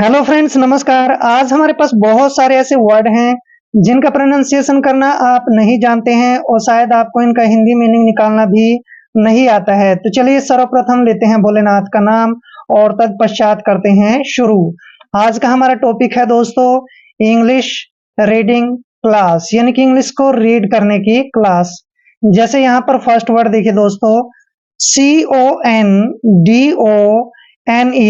Hello friends, नमस्कार। आज हमारे पास बहुत सारे ऐसे वर्ड हैं जिनका प्रोनाउंसिएशन करना आप नहीं जानते हैं और शायद आपको इनका हिंदी मीनिंग निकालना भी नहीं आता है। तो चलिए सर्वप्रथम लेते हैं भोलेनाथ का नाम और तत्पश्चात करते हैं शुरू। आज का हमारा टॉपिक है दोस्तों इंग्लिश रीडिंग क्लास, यानी कि इंग्लिश को रीड करने की क्लास। जैसे यहाँ पर फर्स्ट वर्ड देखिए दोस्तों, CONDONE।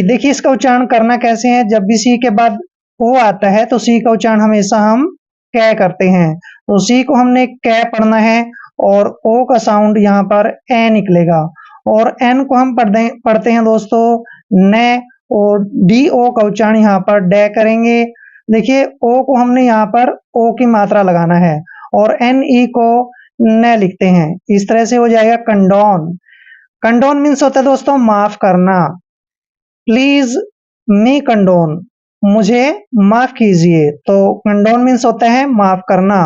देखिए इसका उच्चारण करना कैसे है। जब भी सी के बाद ओ आता है तो सी का उच्चारण हमेशा हम कै करते हैं, तो सी को हमने कै पढ़ना है और ओ का साउंड यहाँ पर ए निकलेगा। और एन को हम पढ़ते हैं दोस्तों ने, और डी ओ का उच्चारण यहाँ पर डे करेंगे। देखिए ओ को हमने यहाँ पर ओ की मात्रा लगाना है और एन ई को न लिखते हैं। इस तरह से हो जाएगा कंडोन। कंडोन मीन्स होता है दोस्तों माफ करना। प्लीज मी कंडोन, मुझे माफ कीजिए। तो कंडोन मीन्स होता है माफ करना।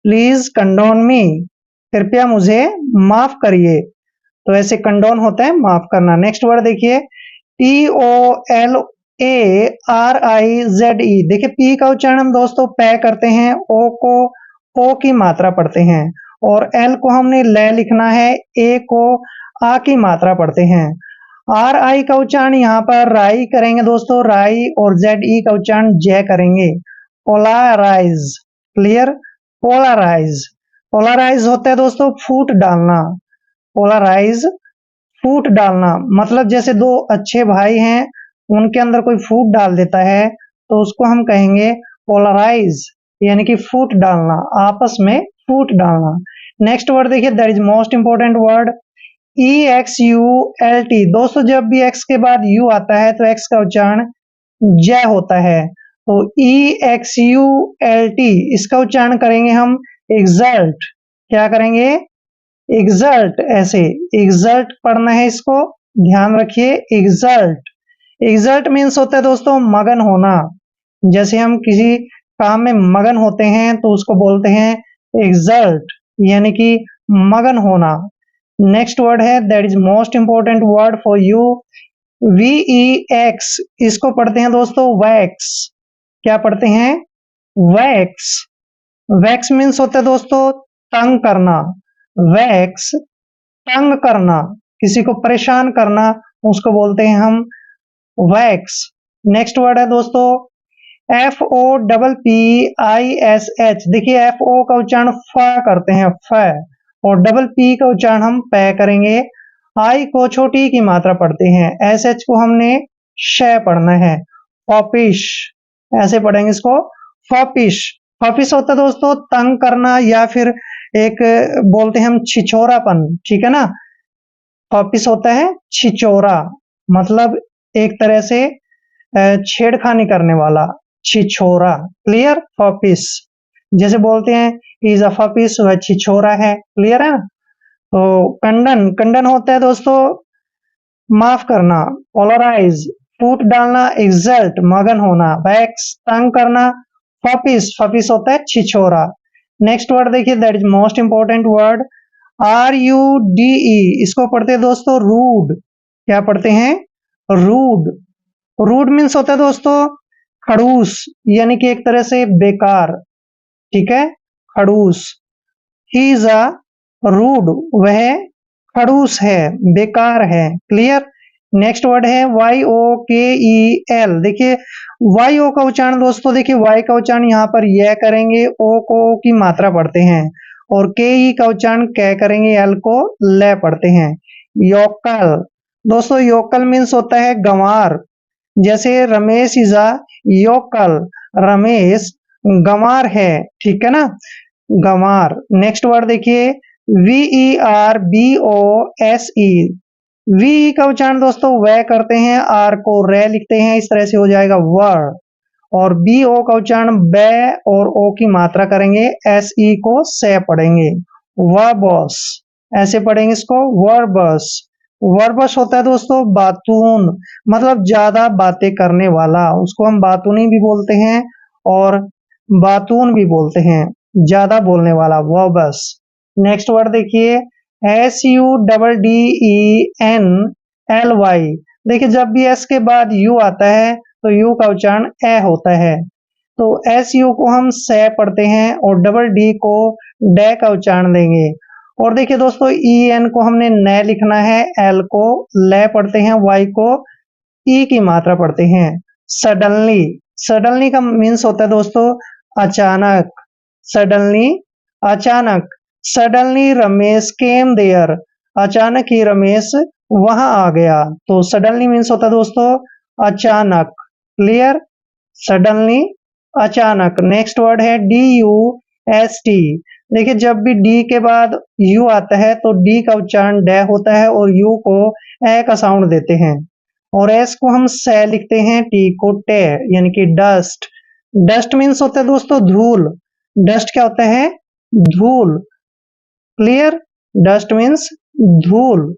प्लीज कंडोन मी, कृपया मुझे माफ करिए। तो ऐसे कंडोन होता है माफ करना। नेक्स्ट वर्ड देखिए POLARIZE। देखिए पी का उच्चारण हम दोस्तों पै करते हैं, ओ को ओ की मात्रा पढ़ते हैं और एल को हमने ले लिखना है, ए को आ की मात्रा पढ़ते हैं। आर आई का उच्चारण यहाँ पर राई करेंगे दोस्तों, राई, और जेड ई का उच्चारण जय करेंगे। Polarise, clear. पोलराइज, पोलराइज होता है दोस्तों फूट डालना। पोलराइज, फूट डालना, मतलब जैसे दो अच्छे भाई हैं उनके अंदर कोई फूट डाल देता है तो उसको हम कहेंगे पोलराइज, यानी कि फूट डालना, आपस में फूट डालना। नेक्स्ट वर्ड देखिए, that is most important word EXULT। दोस्तों जब भी एक्स के बाद यू आता है तो एक्स का उच्चारण जय होता है। तो EXULT इसका उच्चारण करेंगे हम एक्सल्ट। क्या करेंगे? एक्सल्ट। ऐसे एक्सल्ट पढ़ना है, इसको ध्यान रखिए। एक्सल्ट, एक्सल्ट मीन्स होता है दोस्तों मगन होना। जैसे हम किसी काम में मगन होते हैं तो उसको बोलते हैं एक्सल्ट, यानी कि मगन होना। नेक्स्ट वर्ड है, that is most important word for you, VEX। इसको पढ़ते हैं दोस्तों वैक्स। क्या पढ़ते हैं? वैक्स। वैक्स मीन्स होता है दोस्तों तंग करना। वैक्स, तंग करना, किसी को परेशान करना, उसको बोलते हैं हम वैक्स। नेक्स्ट वर्ड है दोस्तों FOPPISH। देखिए FO का उच्चारण फ करते हैं, फ, और डबल पी का उच्चारण हम पै करेंगे। आई को छोटी की मात्रा पढ़ते हैं, SH को हमने श पढ़ना है। फॉपिश, ऐसे पढ़ेंगे इसको, फॉपिश। फॉपिश होता है दोस्तों तंग करना, या फिर एक बोलते हैं हम छिछोरापन, ठीक है ना। फॉपिश होता है छिचोरा, मतलब एक तरह से छेड़खानी करने वाला, छिछोरा, क्लियर। फॉपिश, जैसे बोलते हैं इज अ फॉपिश, वह छिछोरा है, क्लियर है ना। तो कंडन, कंडन होता है दोस्तों माफ करना। पोलराइज, फूट डालना। एक्सल्ट, मगन होना। वैक्स, तंग करना। फॉपिश, फॉपिश होता है छिछोरा। नेक्स्ट वर्ड देखिए, that is most important word RUDE। इसको पढ़ते हैं दोस्तों रूड। क्या पढ़ते हैं? रूड। रूड मीन्स होता है दोस्तों खड़ूस, यानी कि एक तरह से बेकार, ठीक है, खड़ूस। ही इज अ रूड, वह खड़ूस है, बेकार है, क्लियर। नेक्स्ट वर्ड है YOKEL। देखिए YO का उच्चारण दोस्तों, देखिए Y का उच्चारण यहाँ पर यह करेंगे, O को O की मात्रा पढ़ते हैं, और KE का उच्चारण कै करेंगे, L को ले पढ़ते हैं। योकल, दोस्तों योकल मीन्स होता है गंवार। जैसे Ramesh is a vocal, Ramesh गंवार है, ठीक है ना, गंवार। नेक्स्ट वर्ड देखिए VERBOSE। वी का उच्चारण दोस्तों वह करते हैं, आर को रे लिखते हैं, इस तरह से हो जाएगा वर। और BO का उच्चारण बै और ओ की मात्रा करेंगे, SE को से पढ़ेंगे, वर्बस, ऐसे पढ़ेंगे इसको, वर्बस। वर्बस होता है दोस्तों बातून, मतलब ज्यादा बातें करने वाला, उसको हम बातूनी भी बोलते हैं और बातून भी बोलते हैं, ज्यादा बोलने वाला, वर्बस। नेक्स्ट वर्ड देखिए SUDDENLY। देखिए जब भी एस के बाद यू आता है तो यू का उच्चारण ए होता है। तो एस यू को हम से पढ़ते हैं और डबल डी को डे का उच्चारण देंगे। और देखिए दोस्तों, ई एन को हमने न लिखना है, एल को ले पढ़ते हैं, वाई को ई की मात्रा पढ़ते हैं। सडनली, सडनली का मीन्स होता है दोस्तों अचानक। सडनली, अचानक। सडनली रमेश केम देयर, अचानक ही रमेश वहां आ गया। तो सडनली मीन्स होता है दोस्तों अचानक। क्लियर? सडनली, अचानक। नेक्स्ट वर्ड है डी यू एस टी। देखिए, जब भी डी के बाद यू आता है तो डी का उच्चारण डे होता है और यू को ए का साउंड देते हैं। और एस को हम से लिखते हैं, टी को टे, यानी कि डस्ट। डस्ट मीन्स होता है दोस्तों धूल। डस्ट क्या होता है? धूल। क्लियर? डस्ट मीन्स धूल।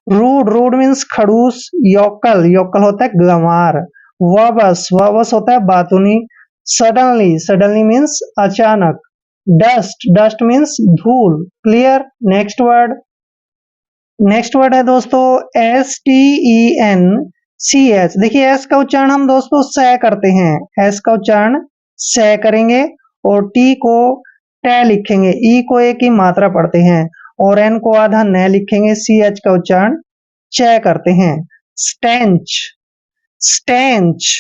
रूड, रूड मीन्स खड़ूस। योकल, योकल होता है गंवार। वबस, वबस होता है बातुनी। सडनली, सडनली मीन्स अचानक। डस्ट, डस्ट मीन्स धूल। Clear? Next word, next word है दोस्तों S T E N C H. देखिए, एस का उच्चारण हम दोस्तों से करते हैं, एस का उच्चारण से करेंगे और टी को टे लिखेंगे, ई को ए की मात्रा पढ़ते हैं और एन को आधा न लिखेंगे, सी एच का उच्चारण चे करते हैं। Stench, stench.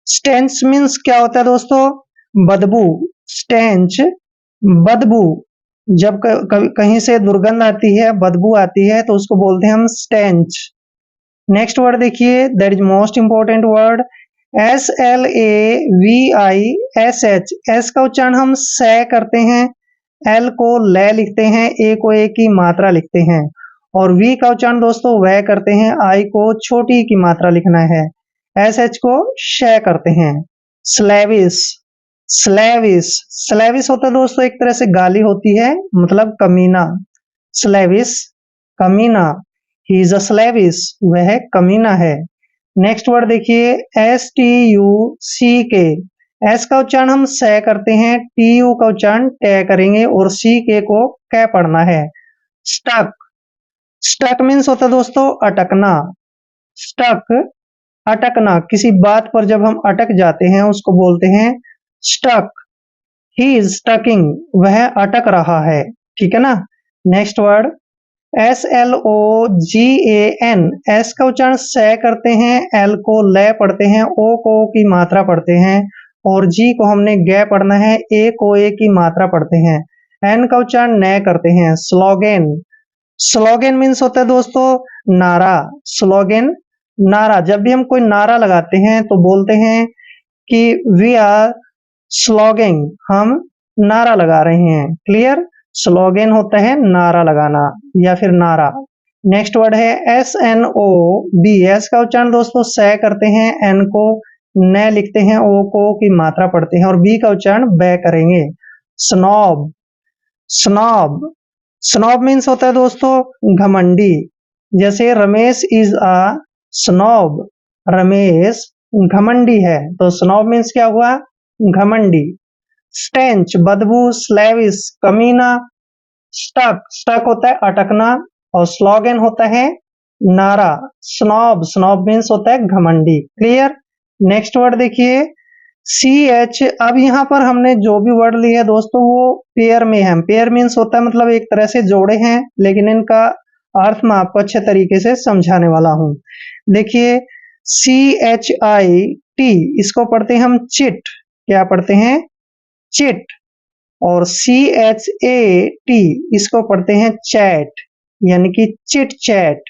स्टेंच मीन्स क्या होता है दोस्तों? बदबू। स्टेंच, बदबू। जब कहीं से दुर्गंध आती है, बदबू आती है, तो उसको बोलते हैं हम स्टेंच। नेक्स्ट वर्ड देखिए, that is most important word, S L A V I S H. S का उच्चारण हम से करते हैं, एल को ले लिखते हैं, ए को ए की मात्रा लिखते हैं और वी का उच्चारण दोस्तों वह करते हैं, आई को छोटी की मात्रा लिखना है, एस एच को शे करते हैं। स्लेविस, स्लेविस। स्लेविस होता है दोस्तों एक तरह से गाली होती है, मतलब कमीना। स्लेविस, कमीना। ही इज अ स्लेविस, वह कमीना है। नेक्स्ट वर्ड देखिए, एस टी यू सी के। एस का उच्चारण हम से करते हैं, टी यू का उच्चारण टे करेंगे और सी के को कै पढ़ना है। स्टक, स्टक मीन्स होता है दोस्तों अटकना। स्टक, अटकना। किसी बात पर जब हम अटक जाते हैं उसको बोलते हैं स्टक। ही इज स्टकिंग, वह अटक रहा है। ठीक है ना? Next word, S L O G A N. S का उच्चारण से करते हैं, एल को ले पढ़ते हैं, ओ को की मात्रा पढ़ते हैं और जी को हमने गे पढ़ना है, ए को ए की मात्रा पढ़ते हैं, एन का उच्चारण न करते हैं। स्लोगन, स्लोगन मीन्स होता है दोस्तों नारा। स्लोगन, नारा। जब भी हम कोई नारा लगाते हैं तो बोलते हैं कि वी आर स्लोगिंग, हम नारा लगा रहे हैं। क्लियर? स्लोगन होता है नारा लगाना या फिर नारा। नेक्स्ट वर्ड है S N O B. S का उच्चारण दोस्तों से करते हैं, एन को न लिखते हैं, ओ को की मात्रा पढ़ते हैं और बी का उच्चारण बै करेंगे। Snob, snob. स्नॉब मीन्स होता है दोस्तों घमंडी। जैसे Ramesh is a snob, Ramesh घमंडी है, तो स्नॉब मीन्स क्या हुआ? घमंडी। स्टेंच, बदबू। स्लेविस, कमीना। स्टक, स्टक होता है अटकना और स्लोगन होता है नारा। स्नॉब, स्नॉब मीन्स होता है घमंडी। क्लियर? नेक्स्ट वर्ड देखिए, सी एच। अब यहाँ पर हमने जो भी वर्ड लिए दोस्तों वो पेयर में है। पेयर मीन्स होता है मतलब एक तरह से जोड़े हैं, लेकिन इनका अर्थ मैं आपको अच्छे तरीके से समझाने वाला हूँ। देखिए, सी एच आई टी, इसको पढ़ते हैं हम चिट। क्या पढ़ते हैं? चिट। और सी एच ए टी, इसको पढ़ते हैं चैट, यानी कि चिट चैट।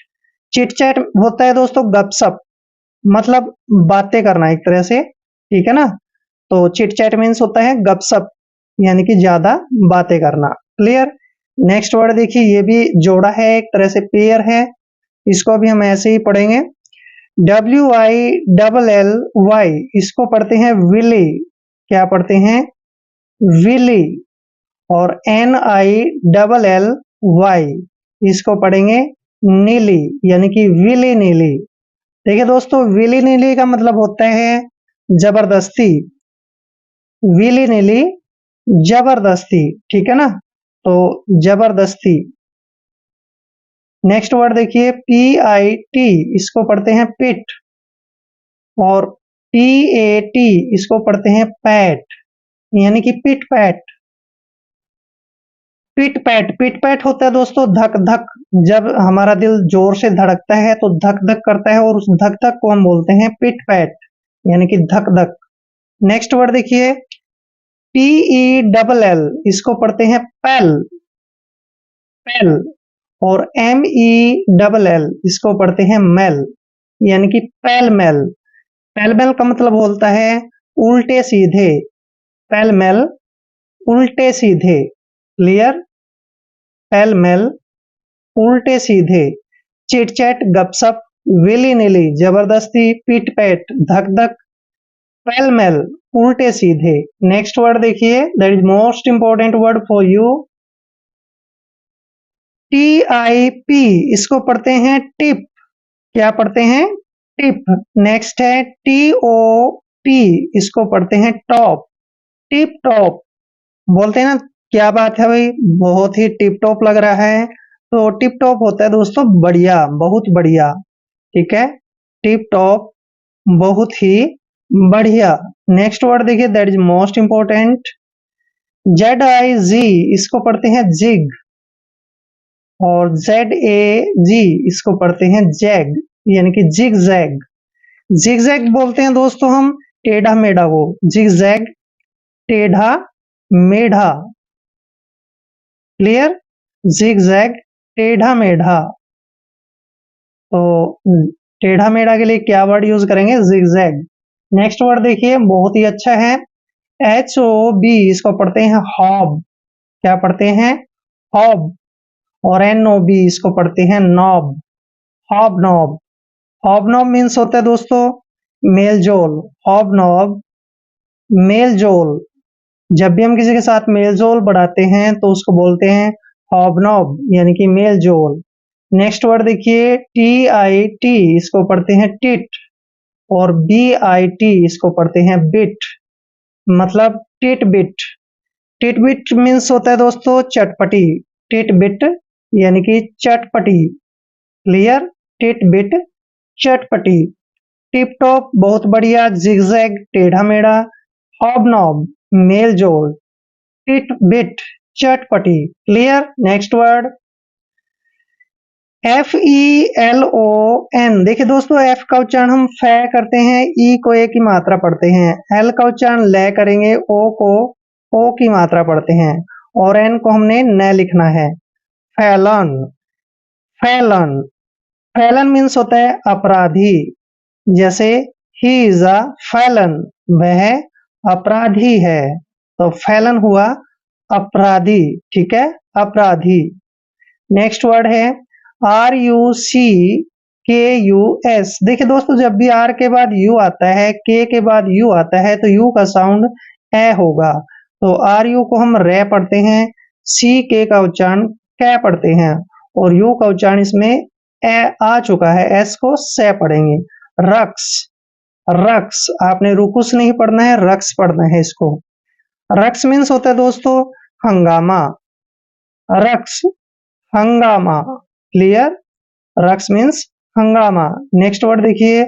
चिट चैट होता है दोस्तों गपशप, मतलब बातें करना एक तरह से। ठीक है ना? तो चिट चैट मीन्स होता है गपशप, यानी कि ज्यादा बातें करना। क्लियर? नेक्स्ट वर्ड देखिए, ये भी जोड़ा है, एक तरह से पेयर है, इसको भी हम ऐसे ही पढ़ेंगे। W I double L Y, इसको पढ़ते हैं विली। क्या पढ़ते हैं? विली। और N I double L Y, इसको पढ़ेंगे नीली, यानी कि विली नीली। देखिए दोस्तों, विली नीली का मतलब होता है जबरदस्ती। विली नीली, जबरदस्ती। ठीक है ना? तो जबरदस्ती। नेक्स्ट वर्ड देखिए, पी आई टी, इसको पढ़ते हैं पिट। और PAT इसको पढ़ते हैं पैट, यानी कि पिट पैट। पिट पैट, पिट पैट होता है दोस्तों धक धक। जब हमारा दिल जोर से धड़कता है तो धक धक करता है, और उस धक धक को हम बोलते हैं पिट पैट, यानी कि धक धक। नेक्स्ट वर्ड देखिए, PELL इसको पढ़ते हैं पेल, पेल। और MELL इसको पढ़ते हैं मेल, यानी कि पेल मेल। पेल मेल का मतलब होता है उल्टे सीधे, पेल मेल उल्टे सीधे, क्लियर। पेल मेल उल्टे सीधे, चिट चैट गपसप, विली निली जबरदस्ती, पीट पैट धक धक, पेल मेल उल्टे सीधे। नेक्स्ट वर्ड देखिए, that is most important word for you, TIP इसको पढ़ते हैं टिप, क्या पढ़ते हैं टिप। नेक्स्ट है TOP इसको पढ़ते हैं टॉप, टिप टॉप। बोलते हैं ना क्या बात है भाई, बहुत ही टिप टॉप लग रहा है, तो टिप टॉप होता है दोस्तों बढ़िया, बहुत बढ़िया, ठीक है। टिप टॉप बहुत ही बढ़िया। नेक्स्ट वर्ड देखिए, that is most important, ZIG इसको पढ़ते हैं जिग, और ZAG इसको पढ़ते हैं जैग, यानी कि जिग जैग। जिग जैग बोलते हैं दोस्तों हम टेढ़ा मेढ़ा को, जिग जैग टेढ़ा मेढ़ा, क्लियर। जिग जैग टेढ़ा मेढ़ा, तो टेढ़ा मेढ़ा के लिए क्या वर्ड यूज करेंगे, जिग जैग। नेक्स्ट वर्ड देखिए बहुत ही अच्छा है, HOB इसको पढ़ते हैं हॉब, क्या पढ़ते हैं हॉब। और NOB इसको पढ़ते हैं knob, hob knob. Hob knob means होता है दोस्तों मेल जोल, हॉब नॉब मेल जोल। जब भी हम किसी के साथ मेल जोल बढ़ाते हैं तो उसको बोलते हैं हॉबनॉब, यानी कि मेल जोल। नेक्स्ट वर्ड देखिए, TIT इसको पढ़ते हैं टिट, और BIT इसको पढ़ते हैं बिट, मतलब tit bit. Tit bit means होता है दोस्तों चटपटी, टिट बिट यानी कि चटपटी, क्लियर। टिट बिट चटपटी, टिप टॉप बहुत बढ़िया, जिगजैग टेढ़ा मेढ़ा, हॉबनॉब मेल जोल, टिट बिट चटपटी, क्लियर। नेक्स्ट वर्ड FELON, देखिए दोस्तों एफ का उच्चारण हम फै करते हैं, ई को ए की मात्रा पढ़ते हैं, एल का उच्चारण ले करेंगे, ओ को ओ की मात्रा पढ़ते हैं, और एन को हमने न लिखना है। फैलन, फैलन, फैलन मीन्स होता है अपराधी, जैसे ही इज अ फैलन, वह अपराधी है, तो फैलन हुआ अपराधी, ठीक है, अपराधी। नेक्स्ट वर्ड है RUCKUS, देखिए दोस्तों जब भी आर के बाद यू आता है, के के बाद यू आता है, तो यू का साउंड ए होगा, तो RU को हम रे पढ़ते हैं, CK का उच्चारण कै पढ़ते हैं, और यू का उच्चारण इसमें ए आ चुका है, एस को से पढ़ेंगे। रक्स, रक्स, आपने रुकुस नहीं पढ़ना है, रक्स पढ़ना है इसको। रक्स मीन्स होता है दोस्तों हंगामा, रक्स हंगामा, क्लियर। रक्स मीन्स हंगामा। नेक्स्ट वर्ड देखिए,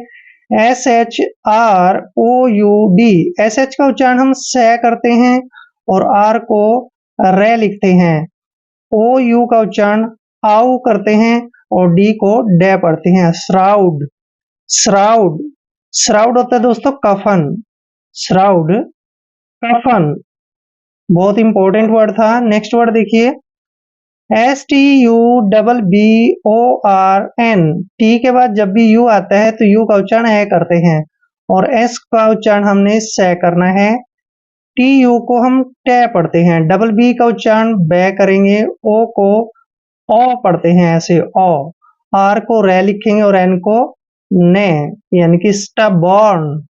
SHROUD, SH का उच्चारण हम से करते हैं, और R को रे लिखते हैं, OU का उच्चारण आउ करते हैं, और D को डे पढ़ते हैं। श्राउड, श्राउड, श्राउड होता है दोस्तों कफन, श्राउड कफन, बहुत इंपॉर्टेंट वर्ड था। नेक्स्ट वर्ड देखिए, STUBBORN, टी के बाद जब भी यू आता है तो यू का उच्चारण ए करते हैं, और एस का उच्चारण हमने से करना है, TU को हम टे पढ़ते हैं, BB का उच्चारण बे करेंगे, ओ को ओ पढ़ते हैं ऐसे ओ, आर को रे लिखेंगे, और एन को ने, यानी कि स्टबॉर्न,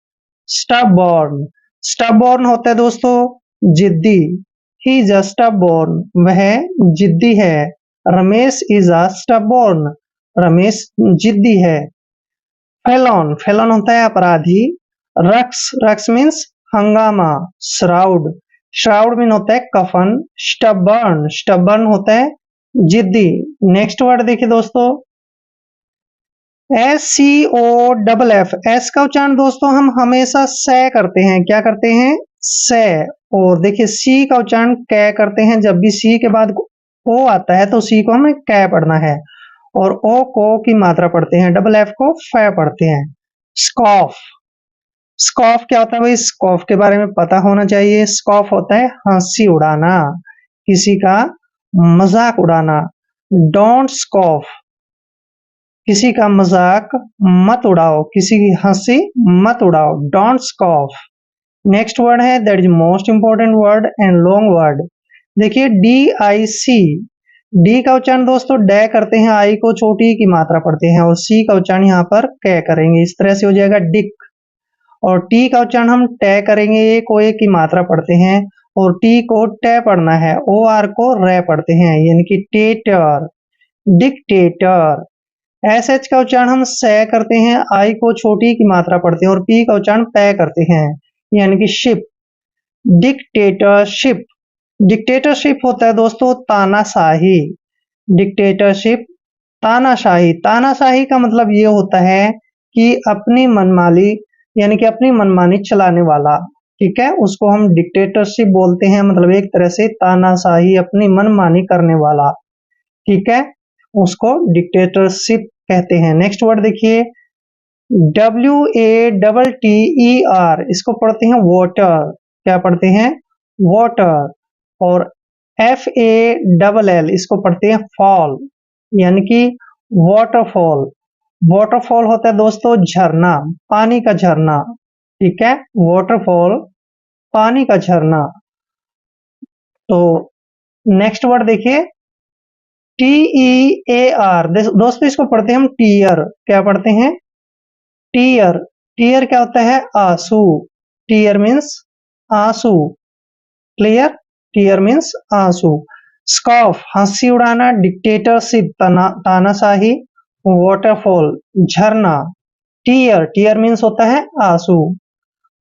स्टबॉर्न। स्टबॉर्न होता है दोस्तों जिद्दी, ही इज अ स्टबॉर्न, वह जिद्दी है। Ramesh is a stubborn, Ramesh जिद्दी है। फेलॉन, फेलॉन होता है अपराधी। रक्स, रक्स मीन्स हंगामा। श्राउड, श्राउड मीन होता है कफन। स्टबर्न, स्टबर्न होता है जिद्दी। नेक्स्ट वर्ड देखिए दोस्तों, SCOFF, एस का उच्चारण दोस्तों हम हमेशा से करते हैं, क्या करते हैं, से। और देखिए सी का उच्चारण कै करते हैं, जब भी सी के बाद ओ आता है तो सी को हमें कै पढ़ना है, और ओ को की मात्रा पढ़ते हैं, डबल एफ को फै पढ़ते हैं। स्कॉफ, स्कॉफ क्या होता है भाई, स्कॉफ के बारे में पता होना चाहिए। स्कॉफ होता है हंसी उड़ाना, किसी का मजाक उड़ाना। डोंट स्कॉफ, किसी का मजाक मत उड़ाओ, किसी की हंसी मत उड़ाओ, डोंट स्कॉफ। नेक्स्ट वर्ड है, that is most important word and long word. देखिए DIC, डी का उच्चारण दोस्तों डे करते हैं, आई को छोटी की मात्रा पढ़ते हैं, और सी का उच्चारण यहाँ पर कै करेंगे, इस तरह से हो जाएगा डिक। और टी का उच्चारण हम टे करेंगे, ए को ए की मात्रा पढ़ते हैं, और टी को टे पढ़ना है, ओ आर को रे पढ़ते हैं, यानी कि टेटर, डिक्टेटर। SH का उच्चारण हम से करते हैं, आई को छोटी की मात्रा पढ़ते हैं, और पी का उच्चारण पै करते हैं, यानी कि शिप, डिक्टेटरशिप। डिक्टेटरशिप होता है दोस्तों तानाशाही, डिक्टेटरशिप तानाशाही। तानाशाही का मतलब ये होता है कि अपनी मनमानी, यानी कि अपनी मनमानी चलाने वाला, ठीक है, उसको हम डिक्टेटरशिप बोलते हैं, मतलब एक तरह से तानाशाही, अपनी मनमानी करने वाला, ठीक है, उसको डिक्टेटरशिप कहते हैं। नेक्स्ट वर्ड देखिए, WATTER, इसको पढ़ते हैं वाटर, क्या पढ़ते हैं, वाटर। और FALL, इसको पढ़ते हैं फॉल, यानी कि वाटरफॉल। वाटरफॉल होता है दोस्तों झरना, पानी का झरना, ठीक है, वाटरफॉल पानी का झरना। तो नेक्स्ट वर्ड देखिए, TEAR, दोस्तों इसको पढ़ते हैं हम टीयर, क्या पढ़ते हैं, टीयर। टीयर क्या होता है, आंसू, टीयर मीन्स आंसू, क्लियर, टीयर मीन्स आंसू। स्कॉफ हंसी उड़ाना, डिक्टेटरशिप तानाशाही, वाटरफॉल झरना, टीयर, टीयर मीन्स होता है आंसू।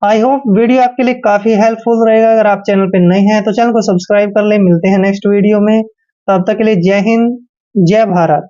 आई होप वीडियो आपके लिए काफी हेल्पफुल रहेगा। अगर आप चैनल पे नए हैं तो चैनल को सब्सक्राइब कर ले। मिलते हैं नेक्स्ट वीडियो में, तब तक के लिए जय हिंद, जय भारत।